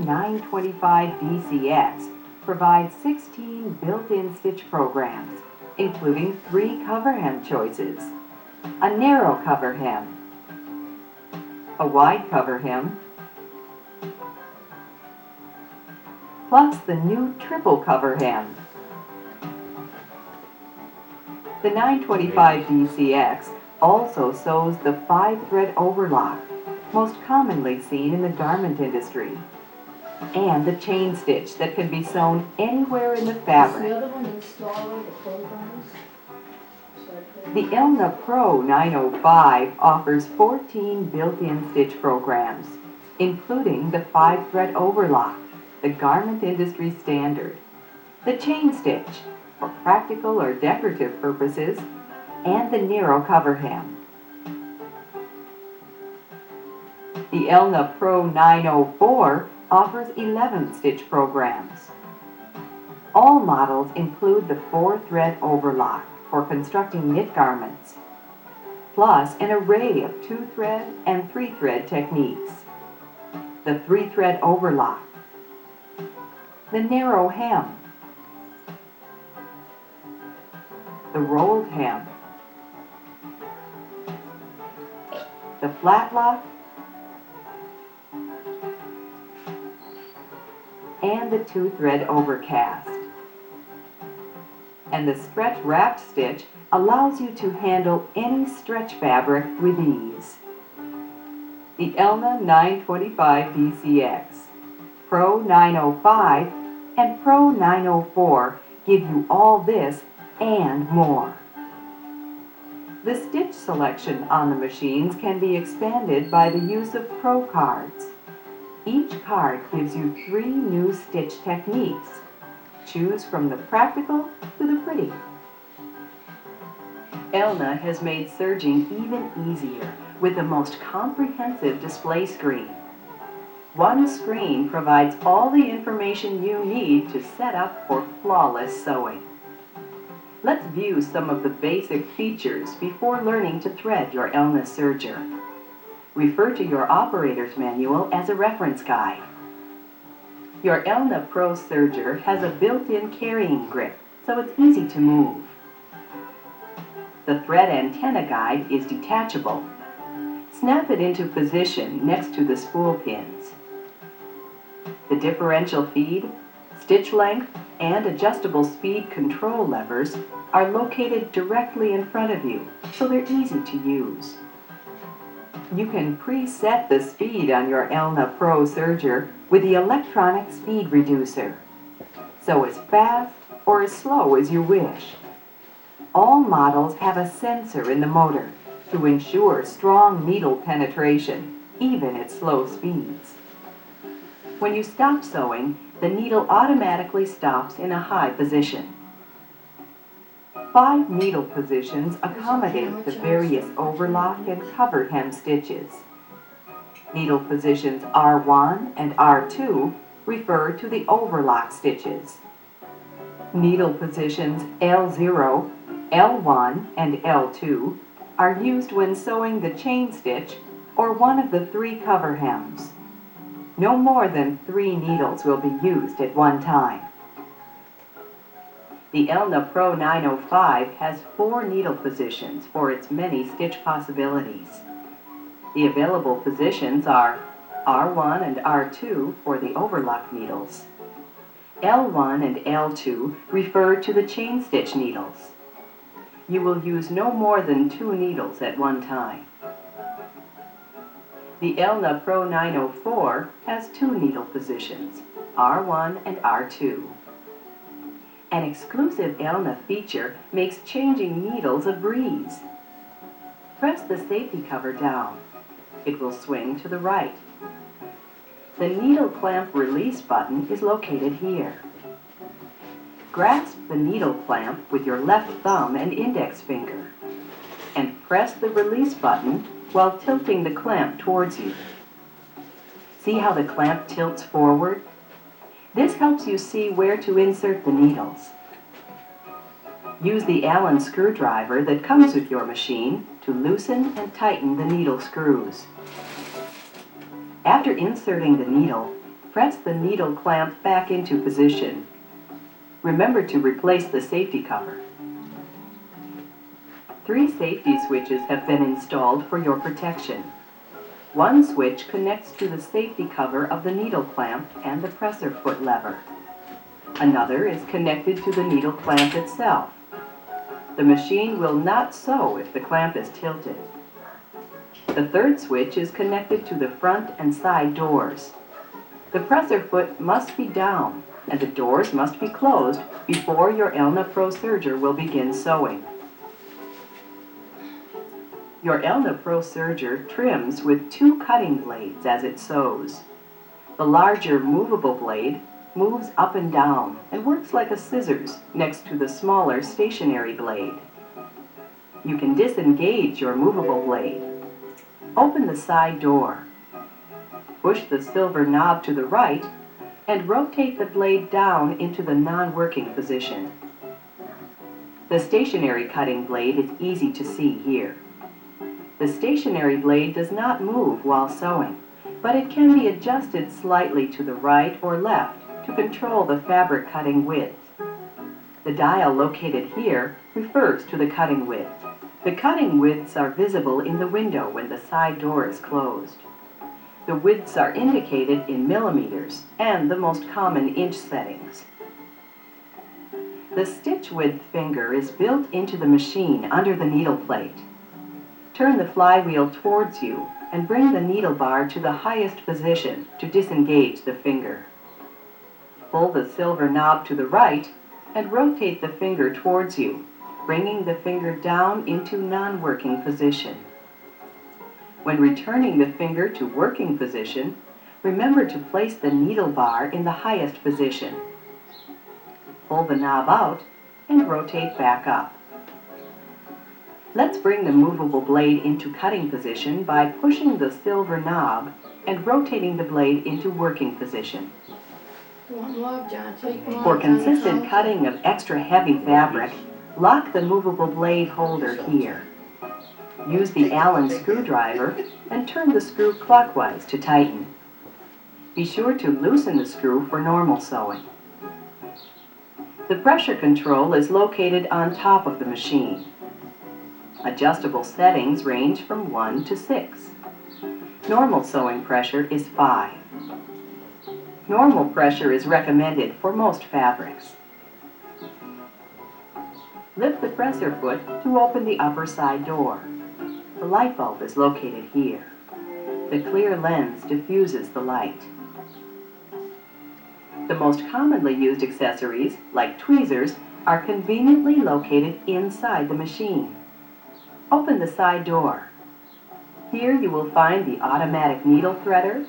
925 DCX provides 16 built-in stitch programs, including 3 cover hem choices: a narrow cover hem, a wide cover hem, plus the new triple cover hem. The 925 DCX also sews the 5-thread overlock, most commonly seen in the garment industry, and the chain stitch that can be sewn anywhere in the fabric. The other one installing the programs. The Elna Pro 905 offers 14 built-in stitch programs, including the 5-thread overlock, the garment industry standard, the chain stitch for practical or decorative purposes, and the narrow cover hem. The Elna Pro 904 offers 11 stitch programs. All models include the 4-thread overlock for constructing knit garments, plus an array of 2-thread and 3-thread techniques. The 3-thread overlock, the narrow hem, the rolled hem, the flatlock, and the 2-thread overcast. And the stretch wrapped stitch allows you to handle any stretch fabric with ease. The Elna 925 DCX, Pro 905, and Pro 904 give you all this and more. The stitch selection on the machines can be expanded by the use of Pro cards. Each card gives you 3 new stitch techniques. Choose from the practical to the pretty. Elna has made serging even easier with the most comprehensive display screen. One screen provides all the information you need to set up for flawless sewing. Let's view some of the basic features before learning to thread your Elna serger. Refer to your operator's manual as a reference guide. Your Elna Pro serger has a built-in carrying grip, so it's easy to move. The thread antenna guide is detachable. Snap it into position next to the spool pins. The differential feed, stitch length, and adjustable speed control levers are located directly in front of you, so they're easy to use. You can preset the speed on your Elna Pro serger with the electronic speed reducer, so as fast or as slow as you wish. All models have a sensor in the motor to ensure strong needle penetration, even at slow speeds. When you stop sewing, the needle automatically stops in a high position. 5 needle positions accommodate the various overlock and cover hem stitches. Needle positions R1 and R2 refer to the overlock stitches. Needle positions L0, L1, and L2 are used when sewing the chain stitch or one of the 3 cover hems. No more than 3 needles will be used at one time. The Elna Pro 905 has 4 needle positions for its many stitch possibilities. The available positions are R1 and R2 for the overlock needles. L1 and L2 refer to the chain stitch needles. You will use no more than 2 needles at one time. The Elna Pro 904 has 2 needle positions, R1 and R2. An exclusive Elna feature makes changing needles a breeze. Press the safety cover down. It will swing to the right. The needle clamp release button is located here. Grasp the needle clamp with your left thumb and index finger, and press the release button while tilting the clamp towards you. See how the clamp tilts forward? This helps you see where to insert the needles. Use the Allen screwdriver that comes with your machine to loosen and tighten the needle screws. After inserting the needle, Press the needle clamp back into position. Remember to replace the safety cover. 3 safety switches have been installed for your protection. One switch connects to the safety cover of the needle clamp and the presser foot lever. Another is connected to the needle clamp itself. The machine will not sew if the clamp is tilted. The third switch is connected to the front and side doors. The presser foot must be down and the doors must be closed before your Elna Pro serger will begin sewing. Your Elna Pro serger trims with 2 cutting blades as it sews. The larger movable blade moves up and down and works like a scissors next to the smaller stationary blade. You can disengage your movable blade. Open the side door. Push the silver knob to the right and rotate the blade down into the non-working position. The stationary cutting blade is easy to see here. The stationary blade does not move while sewing, but it can be adjusted slightly to the right or left to control the fabric cutting width. The dial located here refers to the cutting width. The cutting widths are visible in the window when the side door is closed. The widths are indicated in millimeters and the most common inch settings. The stitch width finger is built into the machine under the needle plate. Turn the flywheel towards you and bring the needle bar to the highest position to disengage the finger. Pull the silver knob to the right and rotate the finger towards you, bringing the finger down into non-working position. When returning the finger to working position, remember to place the needle bar in the highest position. Pull the knob out and rotate back up. Let's bring the movable blade into cutting position by pushing the silver knob and rotating the blade into working position. For consistent cutting of extra heavy fabric, lock the movable blade holder here. Use the Allen screwdriver and turn the screw clockwise to tighten. Be sure to loosen the screw for normal sewing. The pressure control is located on top of the machine. Adjustable settings range from 1 to 6. Normal sewing pressure is 5. Normal pressure is recommended for most fabrics. Lift the presser foot to open the upper side door. The light bulb is located here. The clear lens diffuses the light. The most commonly used accessories, like tweezers, are conveniently located inside the machine. Open the side door. Here you will find the automatic needle threader,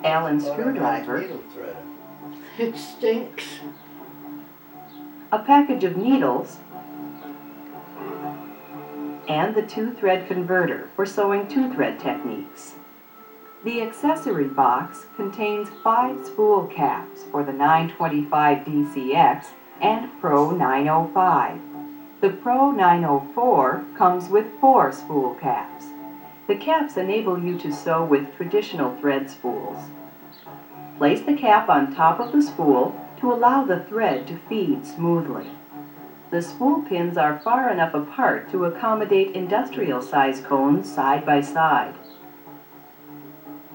Allen screwdriver, It stinks. a package of needles, and the 2-thread converter for sewing 2-thread techniques. The accessory box contains 5 spool caps for the 925 DCX and Pro 905. The Pro 904 comes with 4 spool caps. The caps enable you to sew with traditional thread spools. Place the cap on top of the spool to allow the thread to feed smoothly. The spool pins are far enough apart to accommodate industrial size cones side by side.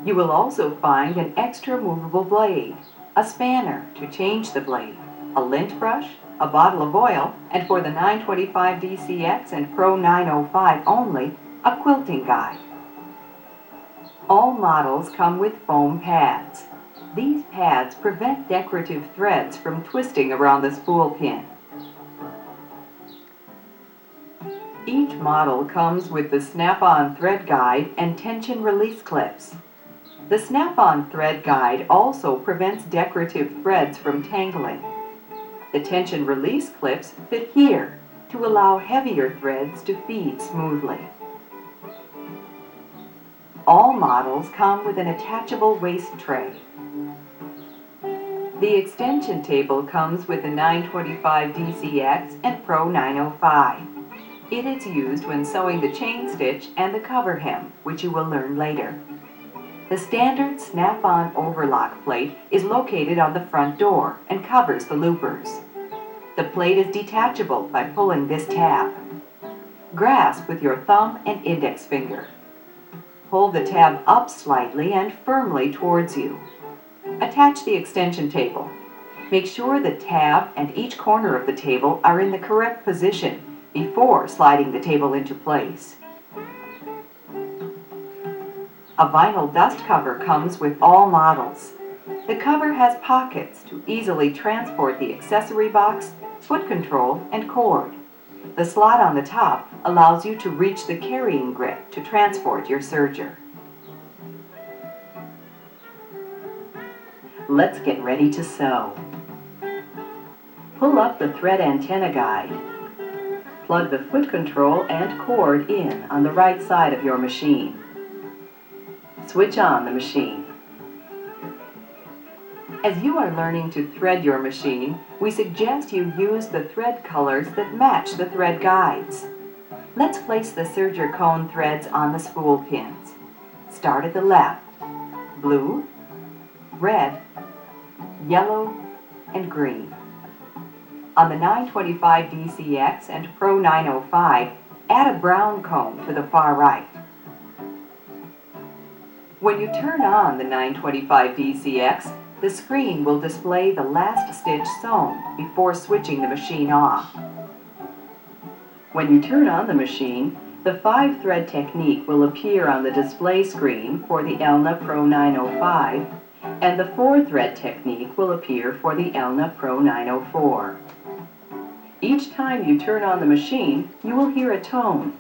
You will also find an extra movable blade, a spanner to change the blade, a lint brush, a bottle of oil, and for the 925 DCX and Pro 905 only, a quilting guide. All models come with foam pads. These pads prevent decorative threads from twisting around the spool pin. Each model comes with the snap-on thread guide and tension release clips. The snap-on thread guide also prevents decorative threads from tangling. The tension release clips fit here to allow heavier threads to feed smoothly. All models come with an attachable waist tray. The extension table comes with the 925 DCX and Pro 905. It is used when sewing the chain stitch and the cover hem, which you will learn later. The standard snap-on overlock plate is located on the front door and covers the loopers. The plate is detachable by pulling this tab. Grasp with your thumb and index finger. Pull the tab up slightly and firmly towards you. Attach the extension table. Make sure the tab and each corner of the table are in the correct position before sliding the table into place. A vinyl dust cover comes with all models. The cover has pockets to easily transport the accessory box, foot control, and cord. The slot on the top allows you to reach the carrying grip to transport your serger. Let's get ready to sew. Pull up the thread antenna guide. Plug the foot control and cord in on the right side of your machine. Switch on the machine. As you are learning to thread your machine, we suggest you use the thread colors that match the thread guides. Let's place the serger cone threads on the spool pins. Start at the left. Blue, red, yellow, and green. On the 925 DCX and Pro 905, add a brown cone to the far right. When you turn on the 925 DCX, the screen will display the last stitch sewn before switching the machine off. When you turn on the machine, the 5-thread technique will appear on the display screen for the Elna Pro 905, and the 4-thread technique will appear for the Elna Pro 904. Each time you turn on the machine, you will hear a tone.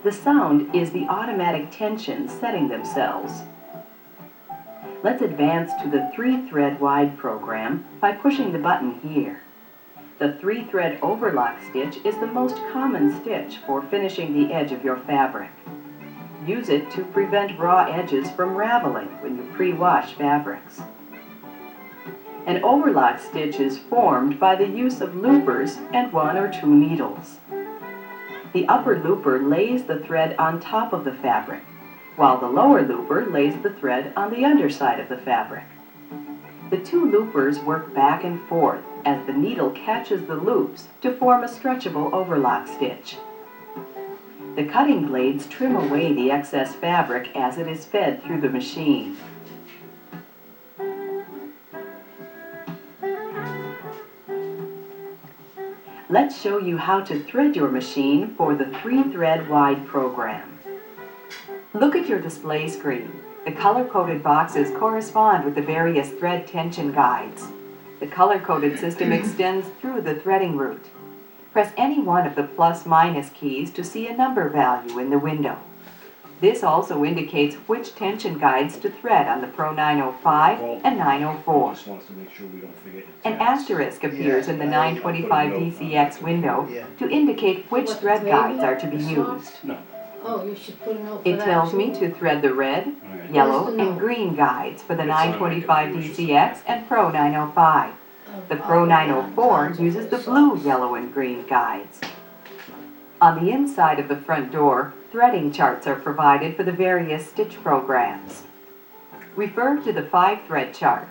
The sound is the automatic tension setting themselves. Let's advance to the 3-thread wide program by pushing the button here. The 3-thread overlock stitch is the most common stitch for finishing the edge of your fabric. Use it to prevent raw edges from raveling when you pre-wash fabrics. An overlock stitch is formed by the use of loopers and 1 or 2 needles. The upper looper lays the thread on top of the fabric, while the lower looper lays the thread on the underside of the fabric. The 2 loopers work back and forth as the needle catches the loops to form a stretchable overlock stitch. The cutting blades trim away the excess fabric as it is fed through the machine. Let's show you how to thread your machine for the 3-thread wide program. Look at your display screen. The color-coded boxes correspond with the various thread tension guides. The color-coded system extends through the threading route. Press any one of the plus/minus keys to see a number value in the window. This also indicates which tension guides to thread on the Pro 905 and 904. Just wants to make sure we don't forget An asterisk appears in the 925 DCX window to indicate which thread guides are to be used. No. Oh, you should put a note for It that. tells me to thread the red, yellow, and green guides for the 925 DCX and Pro 905. The Pro 904 uses the blue, yellow, and green guides. On the inside of the front door, threading charts are provided for the various stitch programs. Refer to the 5-thread chart.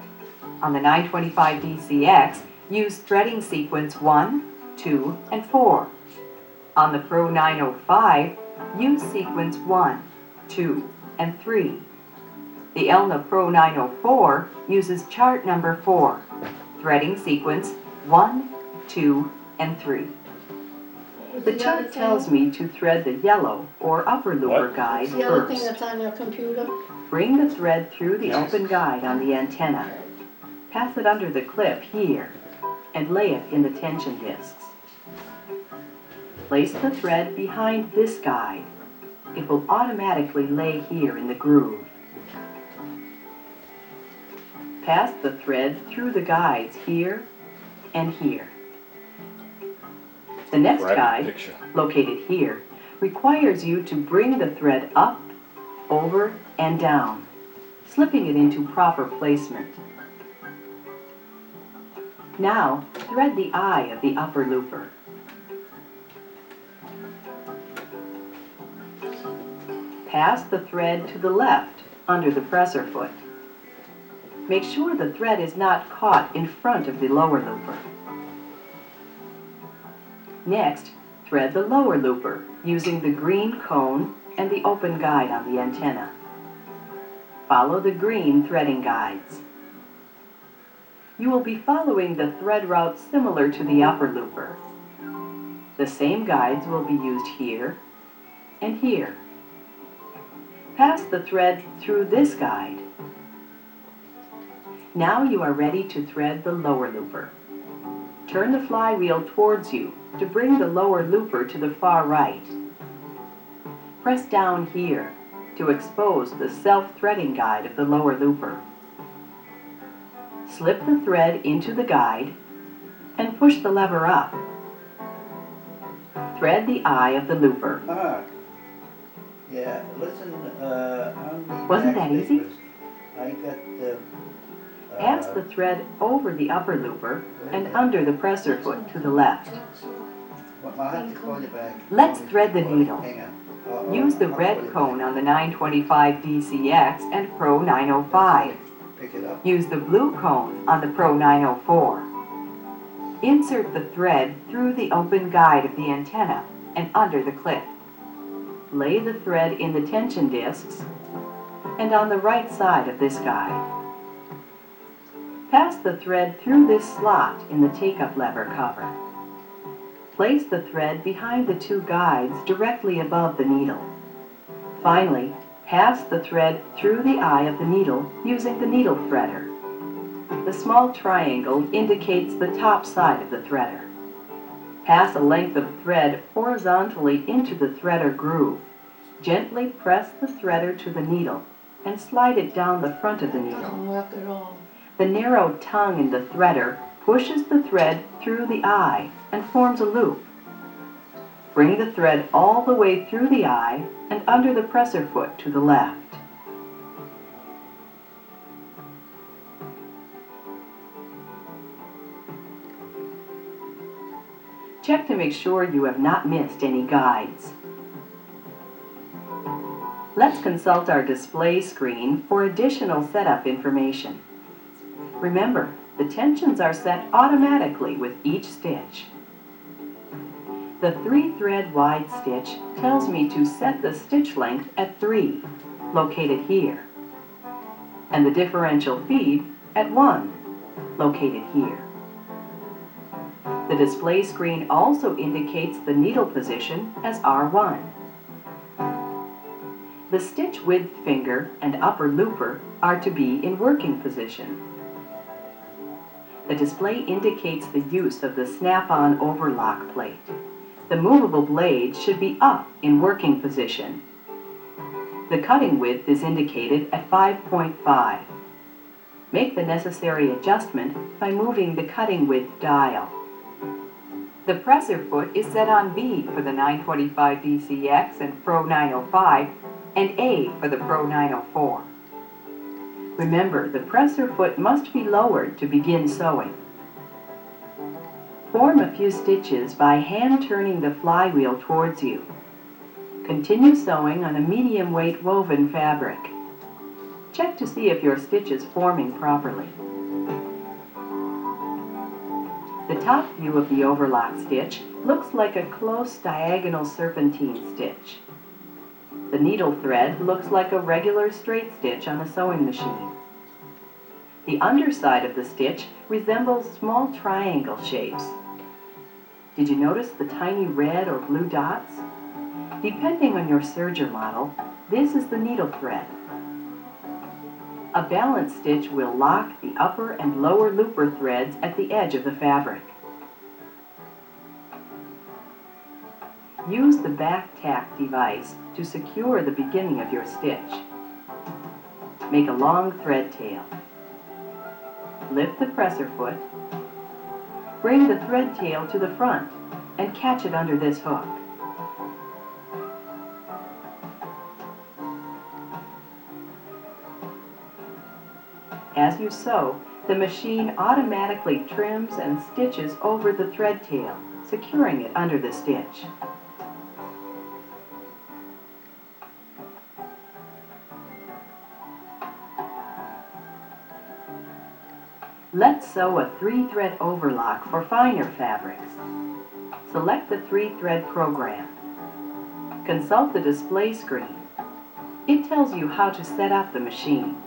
On the 925 DCX, use threading sequence 1, 2, and 4. On the Pro 905, use sequence 1, 2, and 3. The Elna Pro 904 uses chart number 4, threading sequence 1, 2, and 3. The chart tells me to thread the yellow or upper looper guide The other thing first. that's on your computer? Bring the thread through the open guide on the antenna. Pass it under the clip here and lay it in the tension discs. Place the thread behind this guide. It will automatically lay here in the groove. Pass the thread through the guides here and here. The next guide, located here, requires you to bring the thread up, over, and down, slipping it into proper placement. Now, thread the eye of the upper looper. Pass the thread to the left under the presser foot. Make sure the thread is not caught in front of the lower looper. Next, thread the lower looper using the green cone and the open guide on the antenna. Follow the green threading guides. You will be following the thread route similar to the upper looper. The same guides will be used here and here. Pass the thread through this guide. Now you are ready to thread the lower looper. Turn the flywheel towards you to bring the lower looper to the far right. Press down here to expose the self-threading guide of the lower looper. Slip the thread into the guide and push the lever up. Thread the eye of the looper. Yeah, listen, on the Wasn't that easy? papers, I got the... Pass the thread over the upper looper and under the presser foot to the left. Well, I'll have to call you back. Let's thread the needle. Hang on. Use the I'll call red you cone back. on the 925 DCX and Pro 905. Pick it up. Use the blue cone on the Pro 904. Insert the thread through the open guide of the antenna and under the clip. Lay the thread in the tension discs and on the right side of this guide. Pass the thread through this slot in the take-up lever cover. Place the thread behind the two guides directly above the needle. Finally, pass the thread through the eye of the needle using the needle threader. The small triangle indicates the top side of the threader. Pass a length of thread horizontally into the threader groove. Gently press the threader to the needle and slide it down the front of the needle. Doesn't work at all. The narrow tongue in the threader pushes the thread through the eye and forms a loop. Bring the thread all the way through the eye and under the presser foot to the left. Check to make sure you have not missed any guides. Let's consult our display screen for additional setup information. Remember, the tensions are set automatically with each stitch. The 3-thread wide stitch tells me to set the stitch length at 3, located here, and the differential feed at 1, located here. The display screen also indicates the needle position as R1. The stitch width finger and upper looper are to be in working position. The display indicates the use of the snap-on overlock plate. The movable blade should be up in working position. The cutting width is indicated at 5.5. Make the necessary adjustment by moving the cutting width dial. The presser foot is set on B for the 925 DCX and Pro 905 and A for the Pro 904. Remember, the presser foot must be lowered to begin sewing. Form a few stitches by hand turning the flywheel towards you. Continue sewing on a medium weight woven fabric. Check to see if your stitch is forming properly. The top view of the overlock stitch looks like a close diagonal serpentine stitch. The needle thread looks like a regular straight stitch on a sewing machine. The underside of the stitch resembles small triangle shapes. Did you notice the tiny red or blue dots? Depending on your serger model, this is the needle thread. A balance stitch will lock the upper and lower looper threads at the edge of the fabric. Use the back tack device to secure the beginning of your stitch. Make a long thread tail. Lift the presser foot. Bring the thread tail to the front and catch it under this hook. As you sew, the machine automatically trims and stitches over the thread tail, securing it under the stitch. Let's sew a 3-thread overlock for finer fabrics. Select the 3-thread program. Consult the display screen. It tells you how to set up the machine.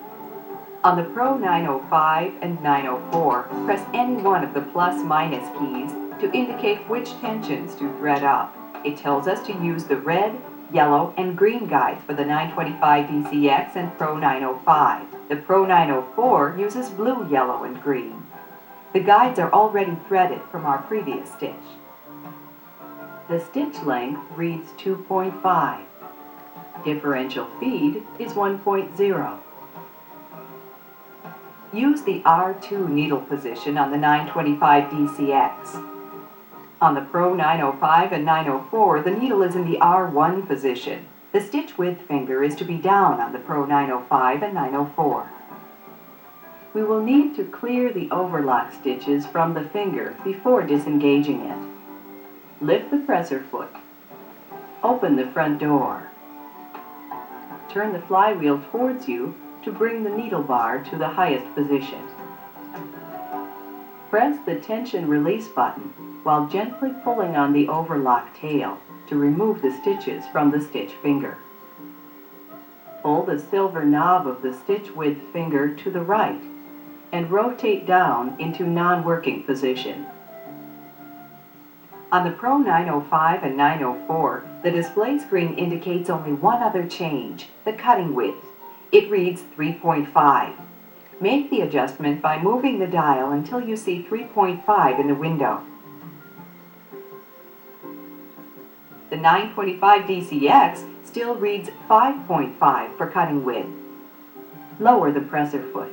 On the Pro 905 and 904, press any one of the plus/minus keys to indicate which tensions to thread up. It tells us to use the red, yellow, and green guides for the 925 DCX and Pro 905. The Pro 904 uses blue, yellow, and green. The guides are already threaded from our previous stitch. The stitch length reads 2.5. Differential feed is 1.0. Use the R2 needle position on the 925 DCX. On the Pro 905 and 904, the needle is in the R1 position. The stitch width finger is to be down on the Pro 905 and 904. We will need to clear the overlock stitches from the finger before disengaging it. Lift the presser foot. Open the front door. Turn the flywheel towards you to bring the needle bar to the highest position. Press the tension release button while gently pulling on the overlock tail to remove the stitches from the stitch finger. Pull the silver knob of the stitch width finger to the right and rotate down into non-working position. On the Pro 905 and 904, the display screen indicates only one other change, the cutting width. It reads 3.5. Make the adjustment by moving the dial until you see 3.5 in the window. The 925 DCX still reads 5.5 for cutting width. Lower the presser foot.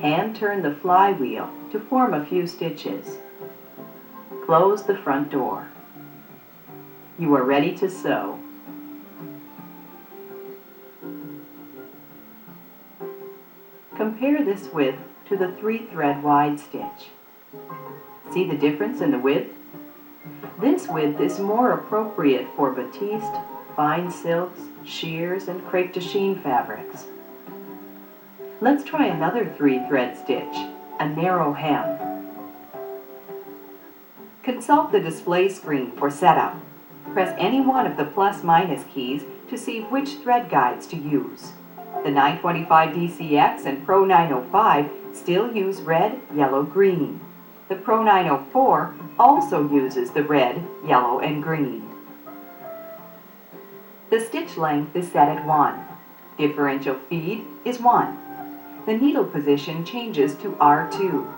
Hand turn the flywheel to form a few stitches. Close the front door. You are ready to sew. Compare this width to the 3-thread wide stitch. See the difference in the width? This width is more appropriate for batiste, fine silks, sheers, and crepe de chine fabrics. Let's try another 3-thread stitch, a narrow hem. Consult the display screen for setup. Press any one of the plus/minus keys to see which thread guides to use. The 925 DCX and Pro 905 still use red, yellow, green. The Pro 904 also uses the red, yellow, and green. The stitch length is set at 1. Differential feed is 1. The needle position changes to R2.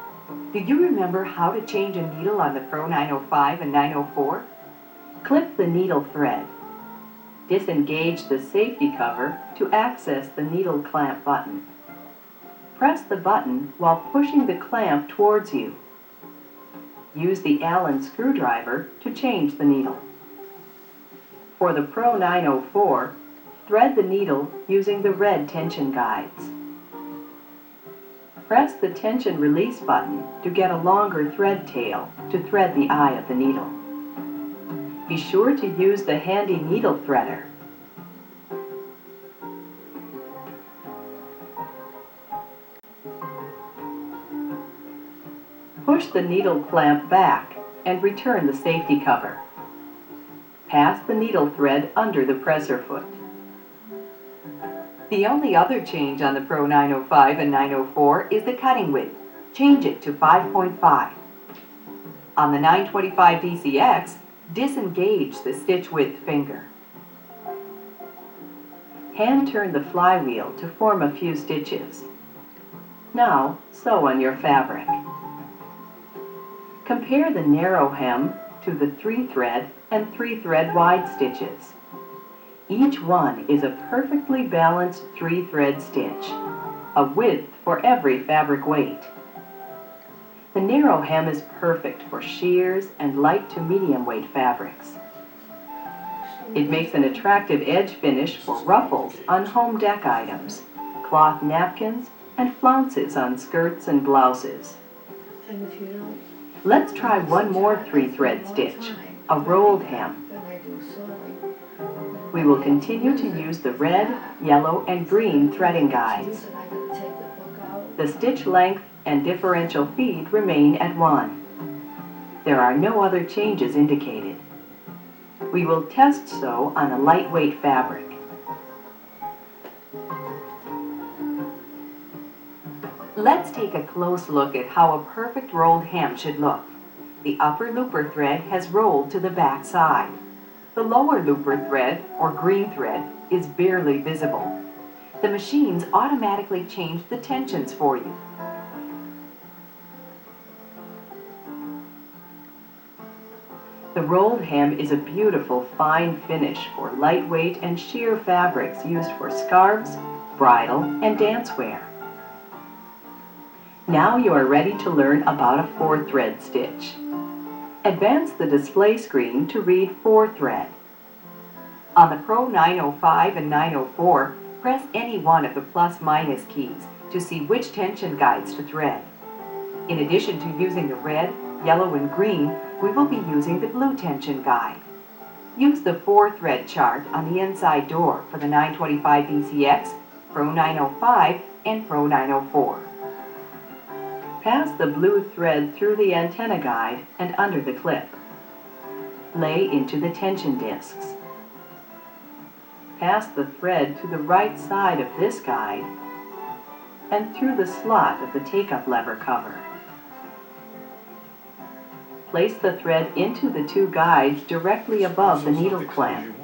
Do you remember how to change a needle on the Pro 905 and 904? Clip the needle thread. Disengage the safety cover to access the needle clamp button. Press the button while pushing the clamp towards you. Use the Allen screwdriver to change the needle. For the Pro 904, thread the needle using the red tension guides. Press the tension release button to get a longer thread tail to thread the eye of the needle. Be sure to use the handy needle threader. Push the needle clamp back and return the safety cover. Pass the needle thread under the presser foot. The only other change on the Pro 905 and 904 is the cutting width. Change it to 5.5. On the 925 DCX, disengage the stitch width finger. Hand turn the flywheel to form a few stitches. Now, sew on your fabric. Compare the narrow hem to the 3-thread and 3-thread wide stitches. Each one is a perfectly balanced 3-thread stitch, a width for every fabric weight. The narrow hem is perfect for sheers and light to medium weight fabrics. It makes an attractive edge finish for ruffles on home dec items, cloth napkins, and flounces on skirts and blouses. And if you don't. Let's try one more 3-thread stitch, a rolled hem. Then I do sewing. We will continue to use the red, yellow, and green threading guides. And I gotta take the book out. The stitch length and differential feed remain at 1. There are no other changes indicated. We will test sew on a lightweight fabric. Let's take a close look at how a perfect rolled hem should look. The upper looper thread has rolled to the back side. The lower looper thread, or green thread, is barely visible. The machines automatically change the tensions for you. The rolled hem is a beautiful fine finish for lightweight and sheer fabrics used for scarves, bridal, and dancewear. Now you are ready to learn about a 4-thread stitch. Advance the display screen to read 4-thread. On the Pro 905 and 904, press any one of the plus/minus keys to see which tension guides to thread. In addition to using the red, yellow, and green, we will be using the blue tension guide. Use the 4-thread chart on the inside door for the 925 BCX, Pro 905, and Pro 904. Pass the blue thread through the antenna guide and under the clip. Lay into the tension discs. Pass the thread to the right side of this guide and through the slot of the take-up lever cover. Place the thread into the 2 guides directly above the needle clamp.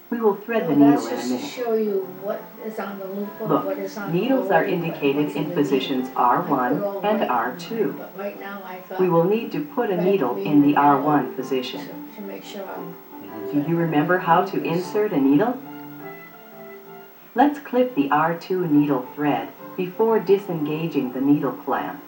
We will thread the needle in a That's just minute. to show you what is on the loop or what is Look, on the needles lower are loop, indicated what's in the positions needle. I put R1 all and white on R2. mine, but right now I thought We will need to put a red, needle green, in the and yellow R1 position. to make sure I'm... Do you remember how to insert a needle? Let's clip the R2 needle thread before disengaging the needle clamp.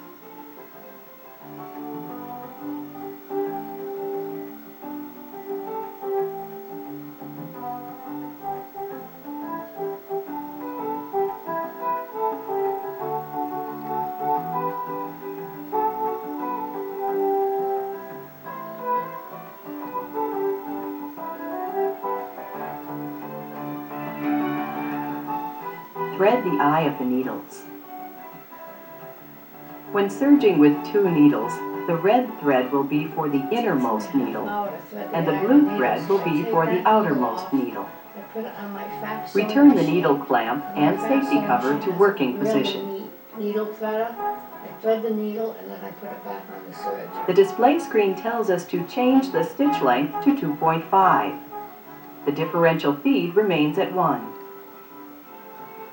Thread the eye of the needles. When serging with 2 needles, the red thread will be for the innermost needle, and the blue thread will be for the outermost needle. I put it on my fast sewing Return the machine. needle clamp And my and fast safety sewing cover machine to has working a really position. neat needle threader. I thread the needle and then I put it back on the serger. The display screen tells us to change the stitch length to 2.5. The differential feed remains at 1.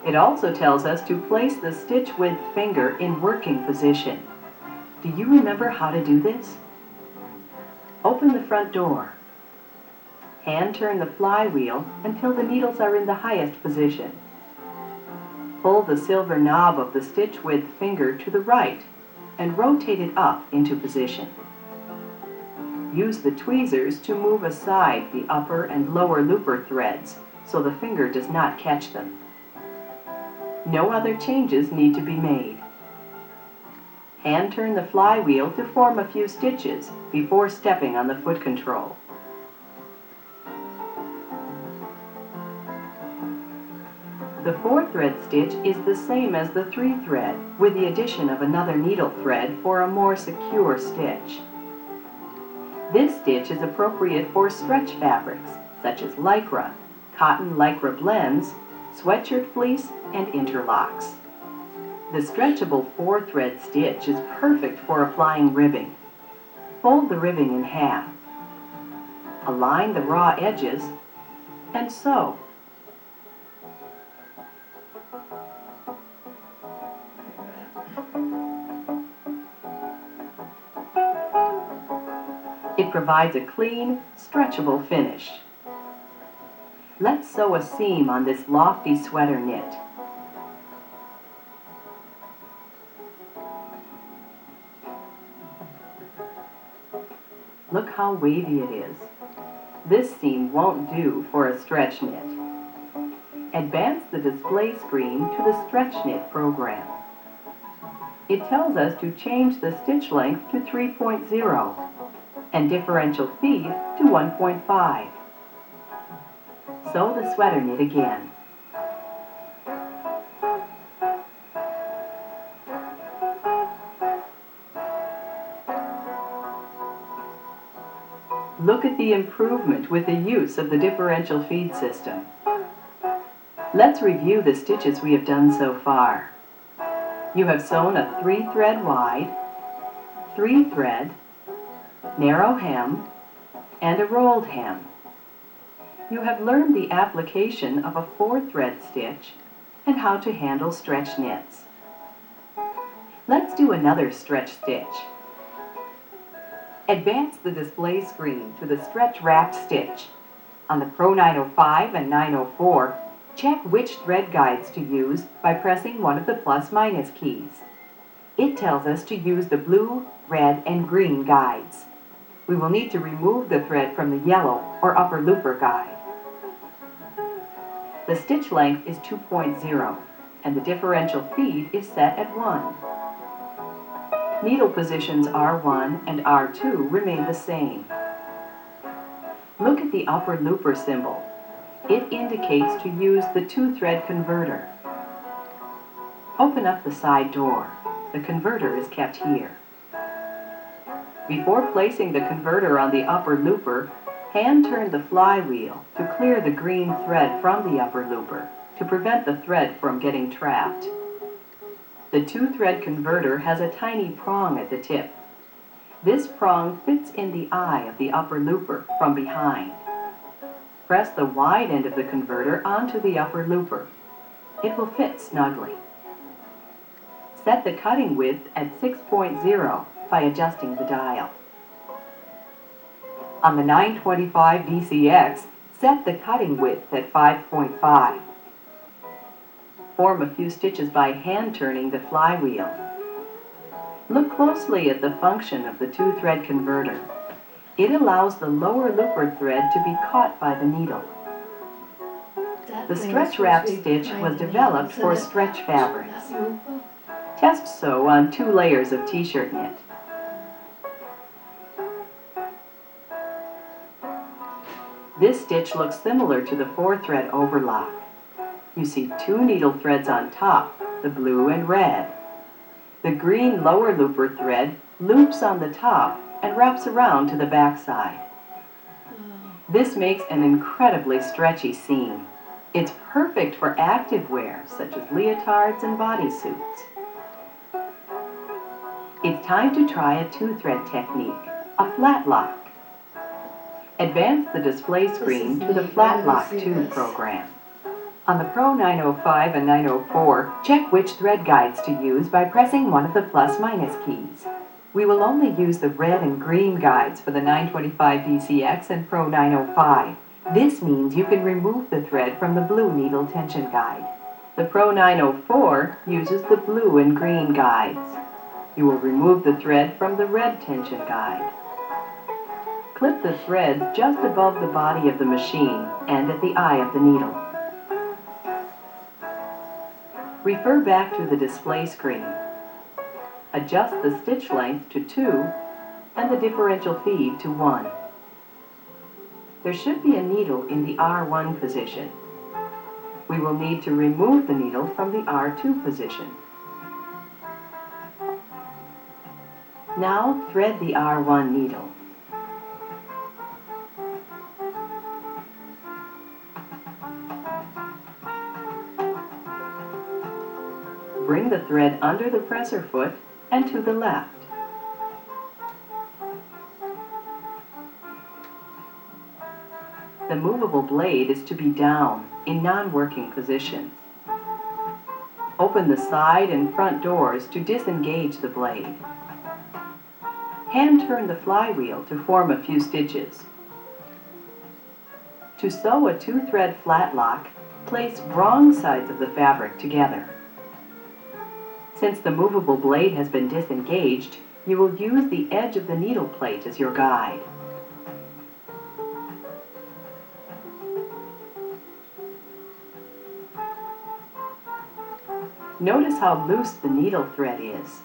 It also tells us to place the stitch width finger in working position. Do you remember how to do this? Open the front door. Hand turn the flywheel until the needles are in the highest position. Pull the silver knob of the stitch width finger to the right and rotate it up into position. Use the tweezers to move aside the upper and lower looper threads so the finger does not catch them. No other changes need to be made. Hand turn the flywheel to form a few stitches before stepping on the foot control. The 4-thread stitch is the same as the 3-thread, with the addition of another needle thread for a more secure stitch. This stitch is appropriate for stretch fabrics, such as lycra, cotton lycra blends, sweatshirt fleece, and interlocks. The stretchable 4-thread stitch is perfect for applying ribbing. Fold the ribbing in half. Align the raw edges and sew. It provides a clean, stretchable finish. Let's sew a seam on this lofty sweater knit. Look how wavy it is. This seam won't do for a stretch knit. Advance the display screen to the stretch knit program. It tells us to change the stitch length to 3.0 and differential feed to 1.5. Sew the sweater knit again. Look at the improvement with the use of the differential feed system. Let's review the stitches we have done so far. You have sewn a 3-thread wide, 3-thread, narrow hem, and a rolled hem. You have learned the application of a 4-thread stitch and how to handle stretch knits. Let's do another stretch stitch. Advance the display screen to the stretch wrapped stitch. On the Pro 905 and 904, check which thread guides to use by pressing one of the plus/minus keys. It tells us to use the blue, red, and green guides. We will need to remove the thread from the yellow or upper looper guide. The stitch length is 2.0 and the differential feed is set at 1. Needle positions R1 and R2 remain the same. Look at the upper looper symbol. It indicates to use the 2-thread converter. Open up the side door. The converter is kept here. Before placing the converter on the upper looper, hand turn the flywheel to clear the green thread from the upper looper to prevent the thread from getting trapped. The 2-thread converter has a tiny prong at the tip. This prong fits in the eye of the upper looper from behind. Press the wide end of the converter onto the upper looper. It will fit snugly. Set the cutting width at 6.0 by adjusting the dial. On the 925 VCX, set the cutting width at 5.5. Form a few stitches by hand turning the flywheel. Look closely at the function of the 2-thread converter. It allows the lower looper thread to be caught by the needle. The stretch wrap stitch was developed for stretch fabrics. Test sew on 2 layers of t-shirt knit. This stitch looks similar to the 4-thread overlock. You see 2 needle threads on top, the blue and red. The green lower looper thread loops on the top and wraps around to the back side. This makes an incredibly stretchy seam. It's perfect for active wear such as leotards and bodysuits. It's time to try a 2-thread technique, a flatlock. Advance the display screen to the Flatlock 2 program. On the Pro 905 and 904, check which thread guides to use by pressing one of the plus/minus keys. We will only use the red and green guides for the 925 VCX and Pro 905. This means you can remove the thread from the blue needle tension guide. The Pro 904 uses the blue and green guides. You will remove the thread from the red tension guide. Clip the threads just above the body of the machine and at the eye of the needle. Refer back to the display screen. Adjust the stitch length to 2 and the differential feed to 1. There should be a needle in the R1 position. We will need to remove the needle from the R2 position. Now thread the R1 needle. Bring the thread under the presser foot and to the left. The movable blade is to be down in non-working positions. Open the side and front doors to disengage the blade. Hand turn the flywheel to form a few stitches. To sew a 2-thread flatlock, place wrong sides of the fabric together. Since the movable blade has been disengaged, you will use the edge of the needle plate as your guide. Notice how loose the needle thread is.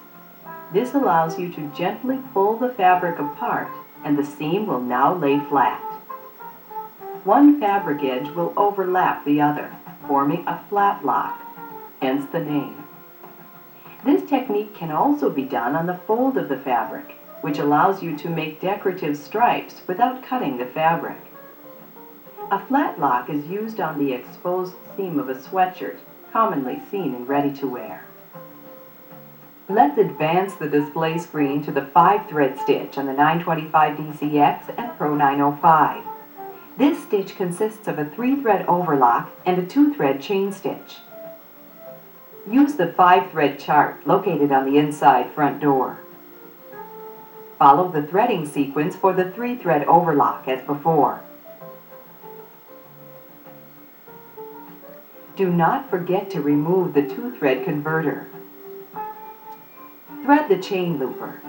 This allows you to gently pull the fabric apart and the seam will now lay flat. One fabric edge will overlap the other, forming a flatlock, hence the name. This technique can also be done on the fold of the fabric, which allows you to make decorative stripes without cutting the fabric. A flat lock is used on the exposed seam of a sweatshirt, commonly seen in ready-to-wear. Let's advance the display screen to the 5-thread stitch on the 925 DCX and Pro 905. This stitch consists of a 3-thread overlock and a 2-thread chain stitch. Use the 5-thread chart located on the inside front door. Follow the threading sequence for the 3-thread overlock as before. Do not forget to remove the 2-thread converter. Thread the chain looper.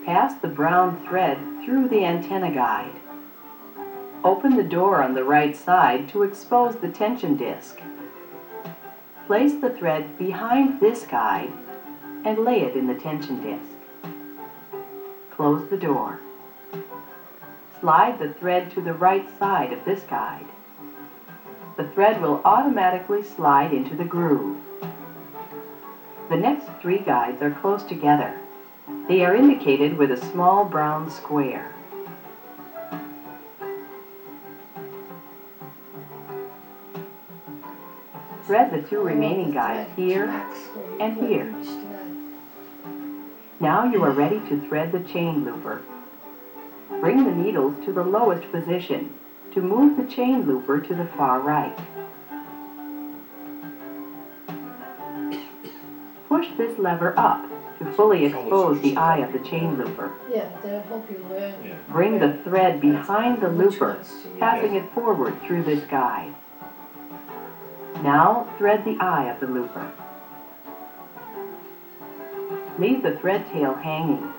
Pass the brown thread through the antenna guide. Open the door on the right side to expose the tension disc. Place the thread behind this guide and lay it in the tension disc. Close the door. Slide the thread to the right side of this guide. The thread will automatically slide into the groove. The next 3 guides are close together. They are indicated with a small brown square. Thread the 2 remaining guides here and here. Now you are ready to thread the chain looper. Bring the needles to the lowest position to move the chain looper to the far right. Push this lever up to fully expose the eye of the chain looper. Yeah, that'll help you learn. Bring the thread behind the looper, passing it forward through this guide. Now thread the eye of the looper. Leave the thread tail hanging.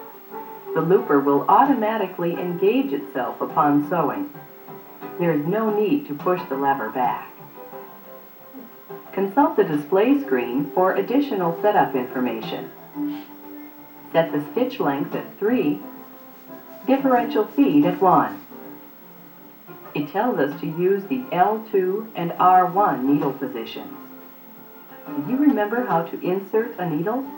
The looper will automatically engage itself upon sewing. There is no need to push the lever back. Consult the display screen for additional setup information. Set the stitch length at 3, differential feed at 1. It tells us to use the L2 and R1 needle positions. Do you remember how to insert a needle?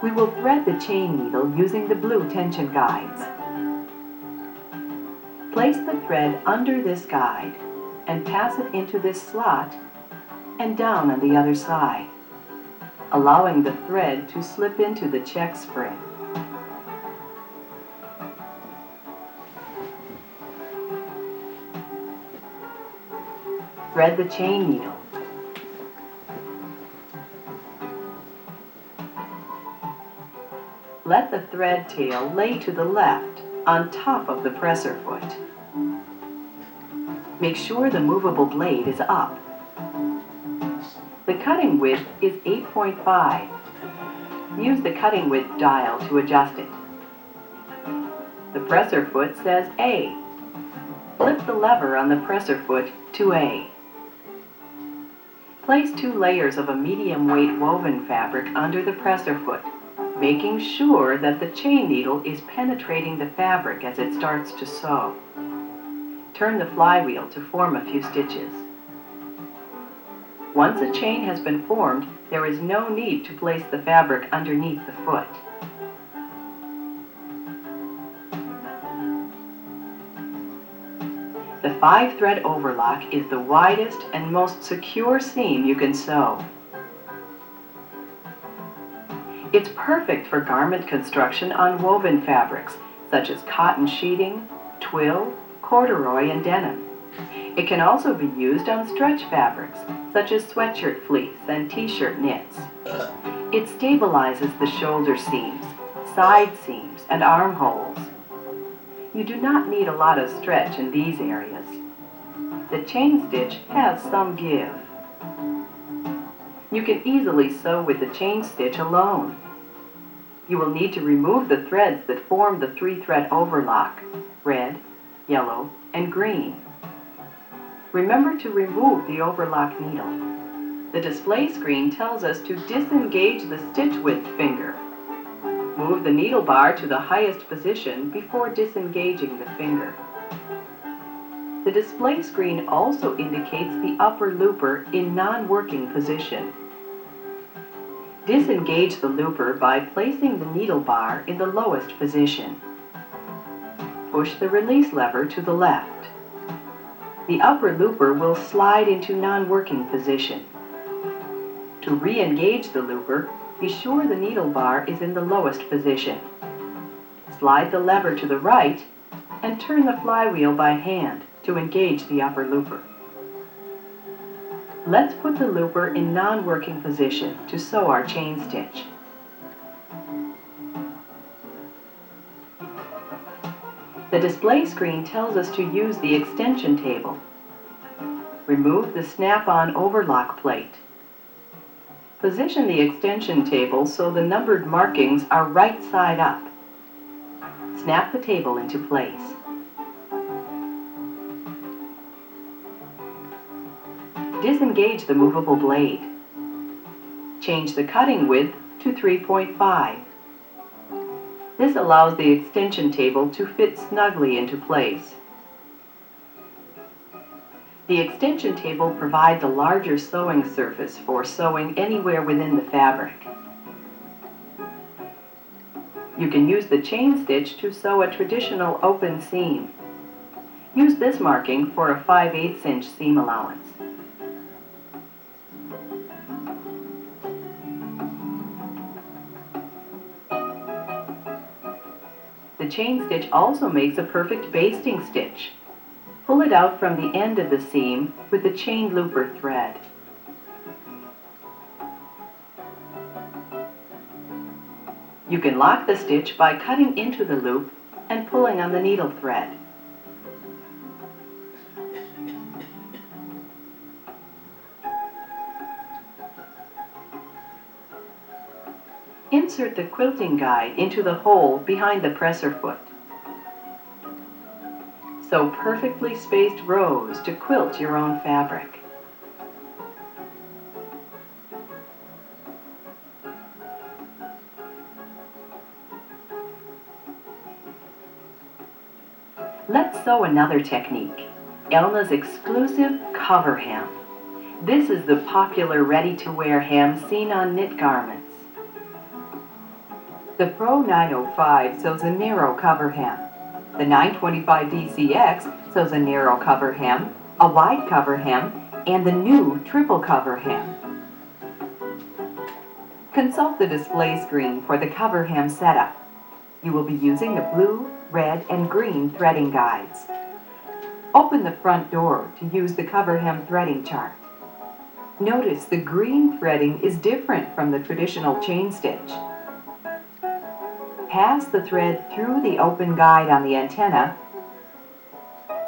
We will thread the chain needle using the blue tension guides. Place the thread under this guide and pass it into this slot and down on the other side, allowing the thread to slip into the check spring. Thread the chain needle. Let the thread tail lay to the left on top of the presser foot. Make sure the movable blade is up. The cutting width is 8.5. Use the cutting width dial to adjust it. The presser foot says A. Flip the lever on the presser foot to A. Place 2 layers of a medium weight woven fabric under the presser foot, making sure that the chain needle is penetrating the fabric as it starts to sew. Turn the flywheel to form a few stitches. Once a chain has been formed, there is no need to place the fabric underneath the foot. The 5-thread overlock is the widest and most secure seam you can sew. It's perfect for garment construction on woven fabrics, such as cotton sheeting, twill, corduroy, and denim. It can also be used on stretch fabrics, such as sweatshirt fleece and t-shirt knits. It stabilizes the shoulder seams, side seams, and armholes. You do not need a lot of stretch in these areas. The chain stitch has some give. You can easily sew with the chain stitch alone. You will need to remove the threads that form the 3-thread overlock, red, yellow, and green. Remember to remove the overlock needle. The display screen tells us to disengage the stitch width finger. Move the needle bar to the highest position before disengaging the finger. The display screen also indicates the upper looper in non-working position. Disengage the looper by placing the needle bar in the lowest position. Push the release lever to the left. The upper looper will slide into non-working position. To re-engage the looper, be sure the needle bar is in the lowest position. Slide the lever to the right and turn the flywheel by hand to engage the upper looper. Let's put the looper in non-working position to sew our chain stitch. The display screen tells us to use the extension table. Remove the snap-on overlock plate. Position the extension table so the numbered markings are right side up. Snap the table into place. Disengage the movable blade. Change the cutting width to 3.5. This allows the extension table to fit snugly into place. The extension table provides a larger sewing surface for sewing anywhere within the fabric. You can use the chain stitch to sew a traditional open seam. Use this marking for a 5/8 inch seam allowance. The chain stitch also makes a perfect basting stitch. Pull it out from the end of the seam with the chain looper thread. You can lock the stitch by cutting into the loop and pulling on the needle thread. Insert the quilting guide into the hole behind the presser foot. Sew perfectly spaced rows to quilt your own fabric. Let's sew another technique, Elna's exclusive cover hem. This is the popular ready-to-wear hem seen on knit garments. The Pro 905 sews a narrow cover hem. The 925 DCX sews a narrow cover hem, a wide cover hem, and the new triple cover hem. Consult the display screen for the cover hem setup. You will be using the blue, red, and green threading guides. Open the front door to use the cover hem threading chart. Notice the green threading is different from the traditional chain stitch. Pass the thread through the open guide on the antenna,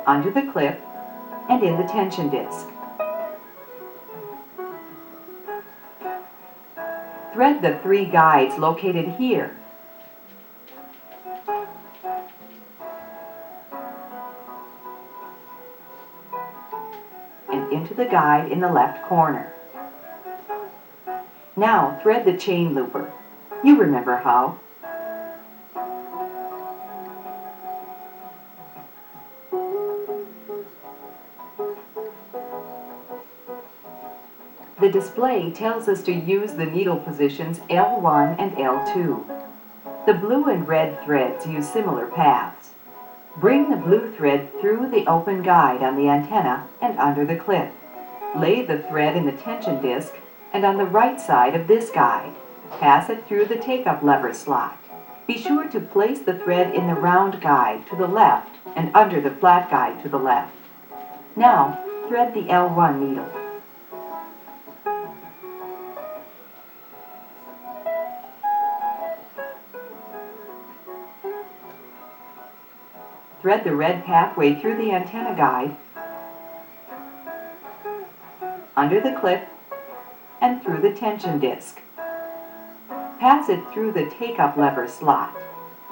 under the clip, and in the tension disc. Thread the 3 guides located here. And into the guide in the left corner. Now thread the chain looper. You remember how. The display tells us to use the needle positions L1 and L2. The blue and red threads use similar paths. Bring the blue thread through the open guide on the antenna and under the clip. Lay the thread in the tension disc and on the right side of this guide. Pass it through the take-up lever slot. Be sure to place the thread in the round guide to the left and under the flat guide to the left. Now, thread the L1 needle. Thread the red pathway through the antenna guide, under the clip, and through the tension disc. Pass it through the take-up lever slot,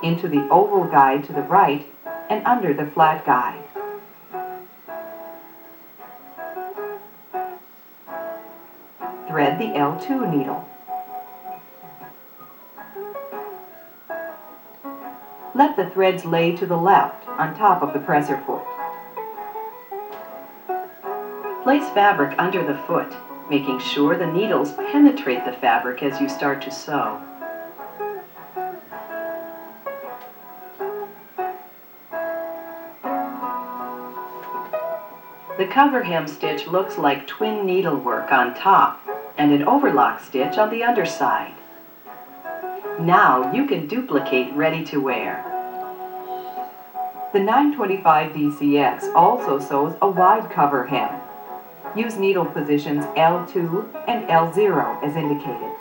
into the oval guide to the right, and under the flat guide. Thread the L2 needle. Let the threads lay to the left on top of the presser foot. Place fabric under the foot, making sure the needles penetrate the fabric as you start to sew. The cover hem stitch looks like twin needlework on top and an overlock stitch on the underside. Now you can duplicate ready to wear. The 925 DCX also sews a wide cover hem. Use needle positions L2 and L0 as indicated.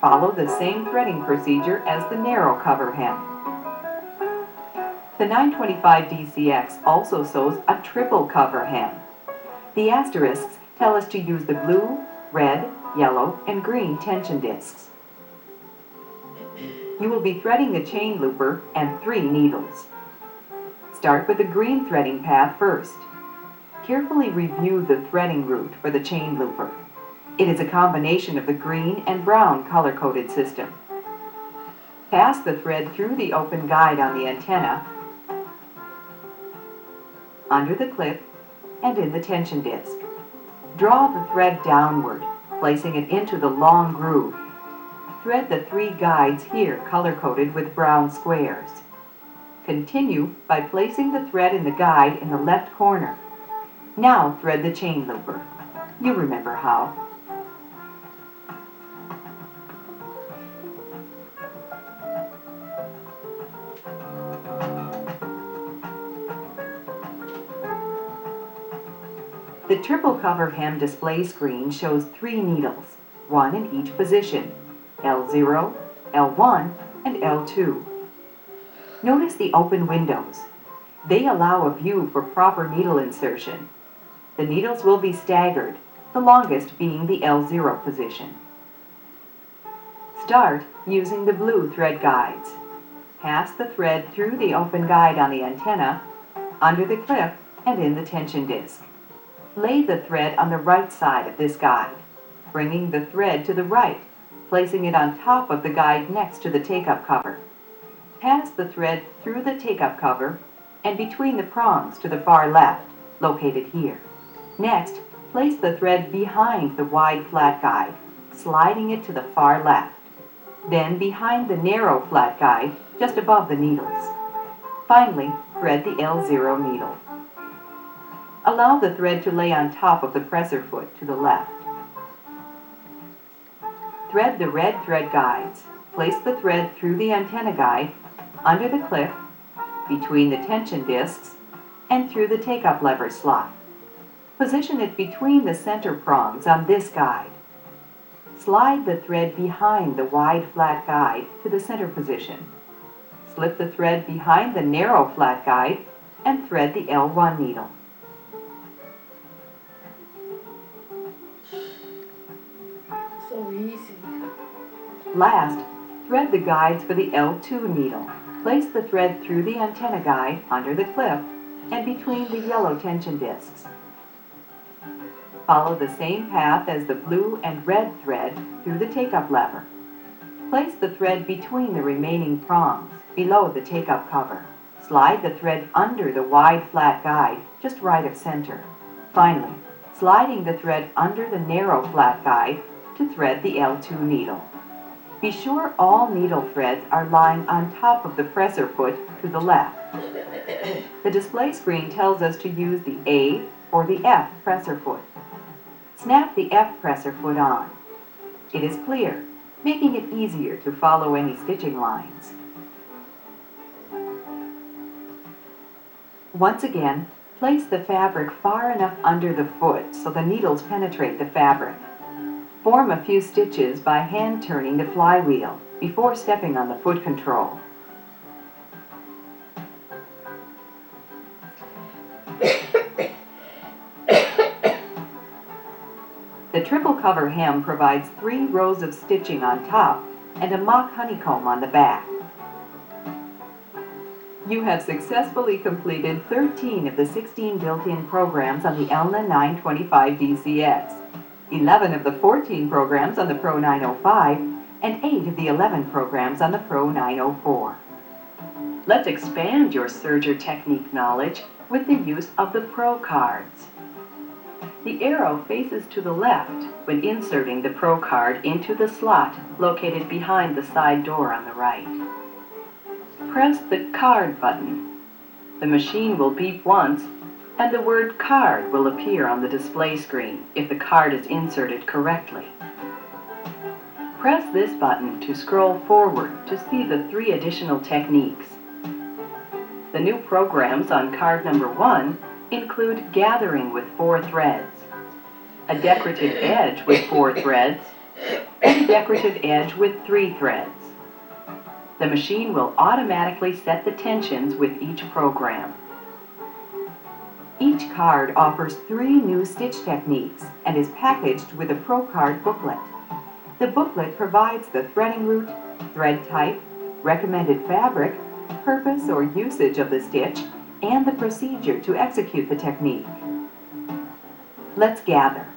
Follow the same threading procedure as the narrow cover hem. The 925 DCX also sews a triple cover hem. The asterisks tell us to use the blue, red, yellow, and green tension discs. You will be threading the chain looper and 3 needles. Start with the green threading path first. Carefully review the threading route for the chain looper. It is a combination of the green and brown color-coded system. Pass the thread through the open guide on the antenna, under the clip, and in the tension disc. Draw the thread downward, placing it into the long groove. Thread the 3 guides here color-coded with brown squares. Continue by placing the thread in the guide in the left corner. Now thread the chain looper. You remember how. The triple cover hem display screen shows 3 needles, 1 in each position, L0, L1, and L2. Notice the open windows. They allow a view for proper needle insertion. The needles will be staggered, the longest being the L0 position. Start using the blue thread guides. Pass the thread through the open guide on the antenna, under the clip, and in the tension disc. Lay the thread on the right side of this guide, bringing the thread to the right, placing it on top of the guide next to the take-up cover. Pass the thread through the take-up cover and between the prongs to the far left, located here. Next, place the thread behind the wide flat guide, sliding it to the far left. Then behind the narrow flat guide, just above the needles. Finally, thread the L0 needle. Allow the thread to lay on top of the presser foot to the left. Thread the red thread guides. Place the thread through the antenna guide, under the clip, between the tension discs, and through the take-up lever slot. Position it between the center prongs on this guide. Slide the thread behind the wide flat guide to the center position. Slip the thread behind the narrow flat guide and thread the L1 needle. So easy. Last, thread the guides for the L2 needle. Place the thread through the antenna guide, under the clip, and between the yellow tension discs. Follow the same path as the blue and red thread through the take-up lever. Place the thread between the remaining prongs, below the take-up cover. Slide the thread under the wide flat guide, just right of center. Finally, sliding the thread under the narrow flat guide to thread the L2 needle. Be sure all needle threads are lying on top of the presser foot to the left. The display screen tells us to use the A or the F presser foot. Snap the F presser foot on. It is clear, making it easier to follow any stitching lines. Once again, place the fabric far enough under the foot so the needles penetrate the fabric. Form a few stitches by hand turning the flywheel before stepping on the foot control. The triple cover hem provides 3 rows of stitching on top and a mock honeycomb on the back. You have successfully completed 13 of the 16 built-in programs on the Elna 925 DCX, 11 of the 14 programs on the Pro 905, and 8 of the 11 programs on the Pro 904. Let's expand your serger technique knowledge with the use of the Pro cards. The arrow faces to the left when inserting the Pro card into the slot located behind the side door on the right. Press the Card button. The machine will beep once, and the word Card will appear on the display screen if the card is inserted correctly. Press this button to scroll forward to see the 3 additional techniques. The new programs on card number 1 include gathering with 4 threads, a decorative edge with 4 threads, and a decorative edge with 3 threads. The machine will automatically set the tensions with each program. Each card offers 3 new stitch techniques and is packaged with a Pro card booklet. The booklet provides the threading route, thread type, recommended fabric, purpose or usage of the stitch, and the procedure to execute the technique. Let's gather.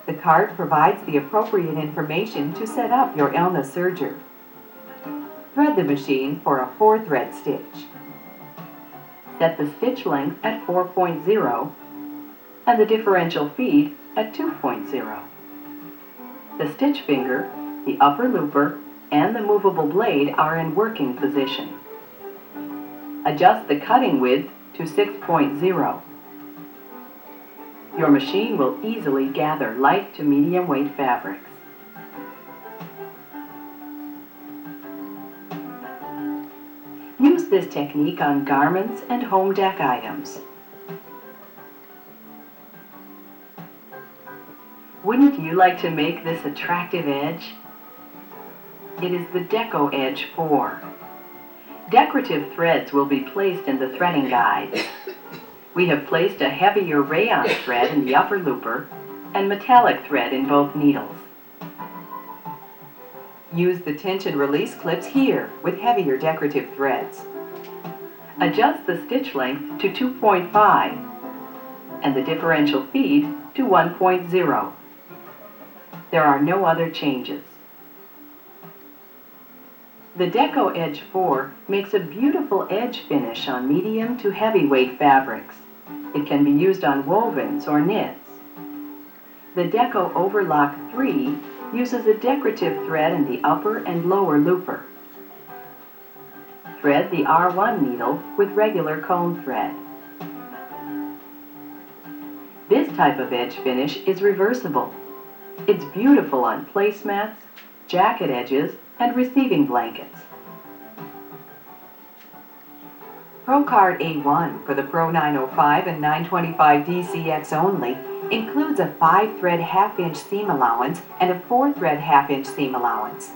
The card provides the appropriate information to set up your elna serger. Thread the machine for a 4-thread stitch. Set the stitch length at 4.0 and the differential feed at 2.0. The stitch finger, the upper looper, and the movable blade are in working position. Adjust the cutting width to 6.0. Your machine will easily gather light to medium weight fabrics. Use this technique on garments and home deck items. Wouldn't you like to make this attractive edge? It is the Deco Edge 4. Decorative threads will be placed in the threading guide. We have placed a heavier rayon thread in the upper looper and metallic thread in both needles. Use the tension release clips here with heavier decorative threads. Adjust the stitch length to 2.5 and the differential feed to 1.0. There are no other changes. The Deco Edge 4 makes a beautiful edge finish on medium to heavyweight fabrics. It can be used on wovens or knits. The Deco Overlock 3 uses a decorative thread in the upper and lower looper. Thread the R1 needle with regular cone thread. This type of edge finish is reversible. It's beautiful on placemats, jacket edges, and receiving blankets. Pro Card A1 for the Pro 905 and 925 DCX only includes a 5-thread half-inch seam allowance and a 4-thread half-inch seam allowance.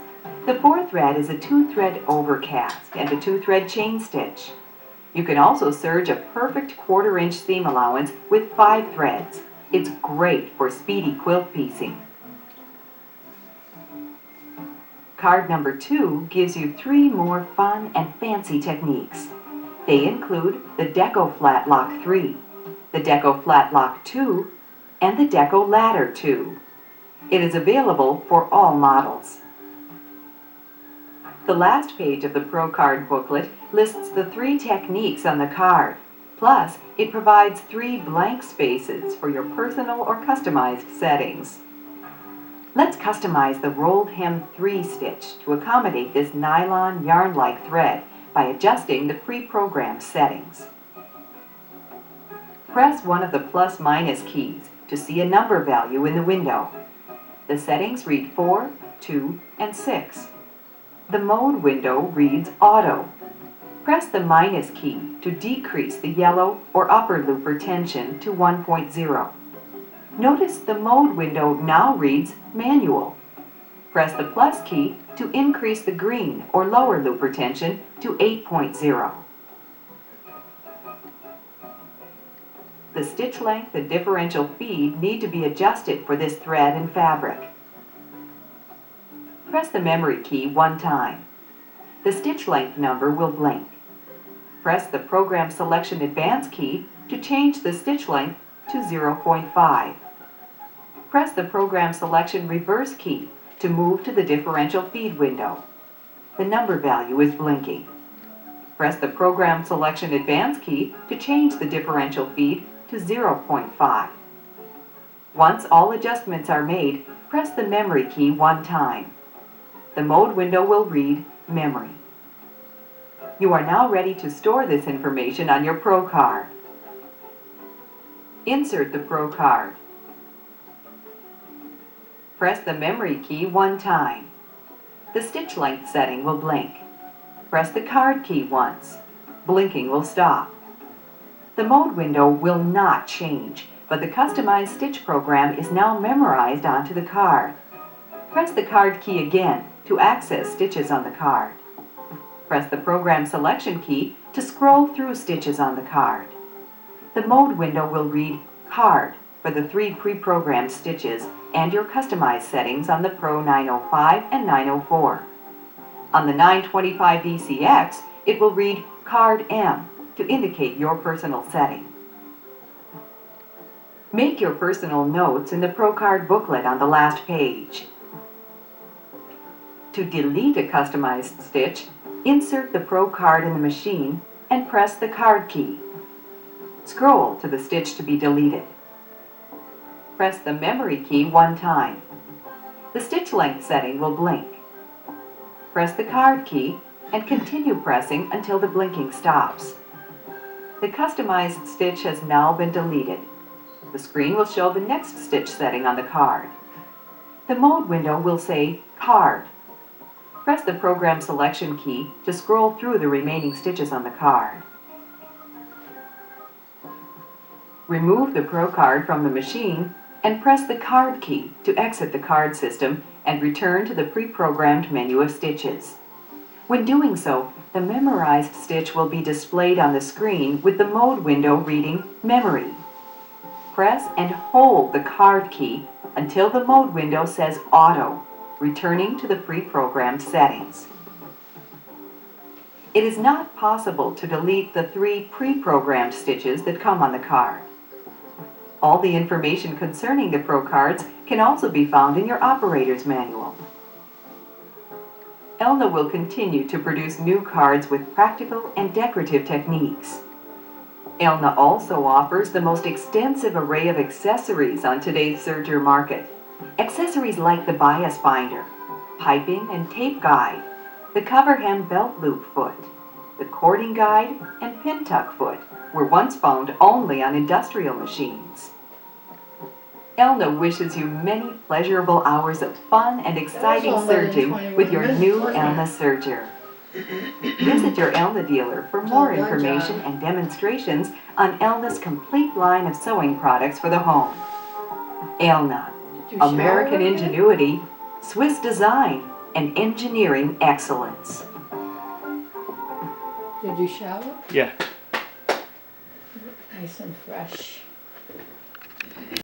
The 4th thread is a 2-thread overcast and a 2-thread chain stitch. You can also serge a perfect 1/4-inch seam allowance with 5 threads. It's great for speedy quilt piecing. Card number 2 gives you 3 more fun and fancy techniques. They include the Deco Flatlock 3, the Deco Flatlock 2, and the Deco Ladder 2. It is available for all models. The last page of the Pro Card booklet lists the 3 techniques on the card. Plus, it provides 3 blank spaces for your personal or customized settings. Let's customize the rolled hem 3 stitch to accommodate this nylon yarn-like thread by adjusting the pre-programmed settings. Press one of the plus/minus keys to see a number value in the window. The settings read 4, 2, and 6. The mode window reads Auto. Press the minus key to decrease the yellow or upper looper tension to 1.0. Notice the mode window now reads Manual. Press the plus key to increase the green or lower looper tension to 8.0. The stitch length and differential feed need to be adjusted for this thread and fabric. Press the memory key 1 time. The stitch length number will blink. Press the Program Selection Advance key to change the stitch length to 0.5. Press the Program Selection Reverse key to move to the differential feed window. The number value is blinking. Press the Program Selection Advance key to change the differential feed to 0.5. Once all adjustments are made, press the memory key one time. The mode window will read Memory. You are now ready to store this information on your Pro card. Insert the Pro card. Press the memory key one time. The stitch length setting will blink. Press the card key once. Blinking will stop. The mode window will not change, but the customized stitch program is now memorized onto the card. Press the card key again to access stitches on the card. Press the Program Selection key to scroll through stitches on the card. The mode window will read Card for the 3 pre-programmed stitches and your customized settings on the Pro 905 and 904. On the 925 VCX, it will read Card M to indicate your personal setting. Make your personal notes in the Pro Card booklet on the last page. To delete a customized stitch, insert the Pro card in the machine and press the card key. Scroll to the stitch to be deleted. Press the memory key one time. The stitch length setting will blink. Press the card key and continue pressing until the blinking stops. The customized stitch has now been deleted. The screen will show the next stitch setting on the card. The mode window will say Card. Press the Program Selection key to scroll through the remaining stitches on the card. Remove the Pro card from the machine and press the card key to exit the card system and return to the pre-programmed menu of stitches. When doing so, the memorized stitch will be displayed on the screen with the mode window reading Memory. Press and hold the card key until the mode window says Auto, returning to the pre-programmed settings. It is not possible to delete the 3 pre-programmed stitches that come on the card. All the information concerning the Pro cards can also be found in your operator's manual. Elna will continue to produce new cards with practical and decorative techniques. Elna also offers the most extensive array of accessories on today's serger market. Accessories like the bias binder, piping and tape guide, the cover hem belt loop foot, the cording guide, and pin tuck foot were once found only on industrial machines. Elna wishes you many pleasurable hours of fun and exciting serging with your new Elna serger. Visit your Elna dealer for more information and demonstrations on Elna's complete line of sewing products for the home. Elna, American ingenuity, Swiss design, and engineering excellence. Did you shower? Yeah. Nice and fresh.